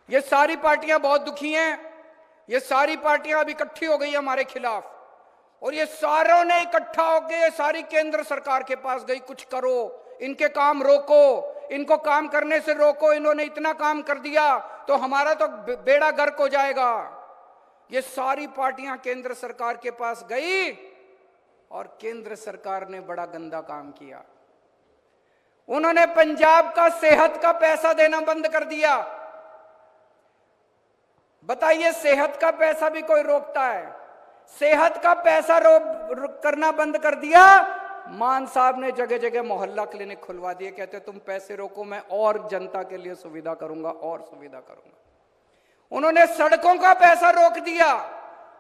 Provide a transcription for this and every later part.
ये सारी पार्टियां बहुत दुखी हैं। ये सारी पार्टियां अब इकट्ठी हो गई हमारे खिलाफ, और ये सारों ने इकट्ठा होकर ये सारी केंद्र सरकार के पास गई, कुछ करो, इनके काम रोको, इनको काम करने से रोको, इन्होंने इतना काम कर दिया तो हमारा तो बेड़ा गर्क हो जाएगा। ये सारी पार्टियां केंद्र सरकार के पास गई और केंद्र सरकार ने बड़ा गंदा काम किया। उन्होंने पंजाब का सेहत का पैसा देना बंद कर दिया। बताइए, सेहत का पैसा भी कोई रोकता है? सेहत का पैसा करना बंद कर दिया। मान साहब ने जगह जगह मोहल्ला क्लिनिक खुलवा दिए, कहते तुम पैसे रोको, मैं और जनता के लिए सुविधा करूंगा और सुविधा करूंगा। उन्होंने सड़कों का पैसा रोक दिया।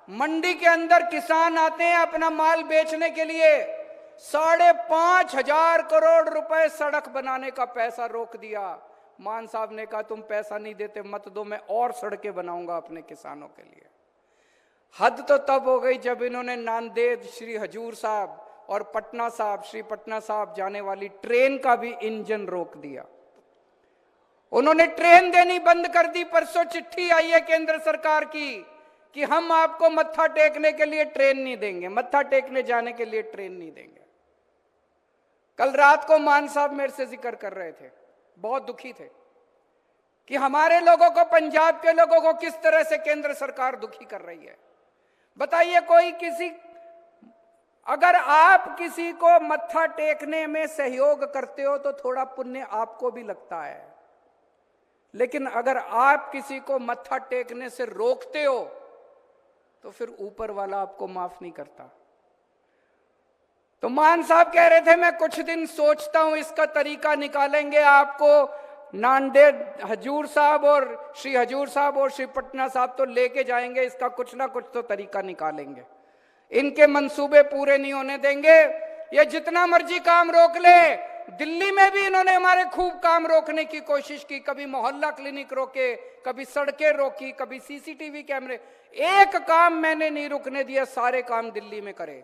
मंडी के अंदर किसान आते हैं अपना माल बेचने के लिए, 5,500 करोड़ रुपए सड़क बनाने का पैसा रोक दिया। मान साहब ने कहा तुम पैसा नहीं देते मत दो, मैं और सड़कें बनाऊंगा अपने किसानों के लिए। हद तो तब हो गई जब इन्होंने नांदेड़ श्री हजूर साहब और पटना साहब, श्री पटना साहब जाने वाली ट्रेन का भी इंजन रोक दिया। उन्होंने ट्रेन देनी बंद कर दी। परसों चिट्ठी आई है केंद्र सरकार की कि हम आपको मत्था टेकने के लिए ट्रेन नहीं देंगे, मत्था टेकने जाने के लिए ट्रेन नहीं देंगे। कल रात को मान साहब मेरे से जिक्र कर रहे थे, बहुत दुखी थे कि हमारे लोगों को, पंजाब के लोगों को किस तरह से केंद्र सरकार दुखी कर रही है। बताइए, अगर आप किसी को मत्था टेकने में सहयोग करते हो तो थोड़ा पुण्य आपको भी लगता है, लेकिन अगर आप किसी को मत्था टेकने से रोकते हो तो फिर ऊपर वाला आपको माफ नहीं करता। तो मान साहब कह रहे थे मैं कुछ दिन सोचता हूं, इसका तरीका निकालेंगे, आपको नांदेड़ हजूर साहब और श्री हजूर साहब और श्री पटना साहब तो लेके जाएंगे, इसका कुछ ना कुछ तो तरीका निकालेंगे, इनके मंसूबे पूरे नहीं होने देंगे। ये जितना मर्जी काम रोक ले, दिल्ली में भी इन्होंने हमारे खूब काम रोकने की कोशिश की, कभी मोहल्ला क्लिनिक रोके, कभी सड़कें रोकी, कभी सीसीटीवी कैमरे, एक काम मैंने नहीं रुकने दिया, सारे काम दिल्ली में करे।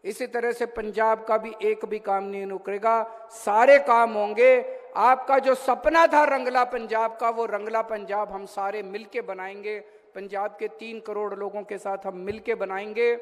इसी तरह से पंजाब का भी एक भी काम नहीं रुकेगा, सारे काम होंगे। आपका जो सपना था रंगला पंजाब का, वो रंगला पंजाब हम सारे मिलके बनाएंगे। पंजाब के 3 करोड़ लोगों के साथ हम मिलके बनाएंगे।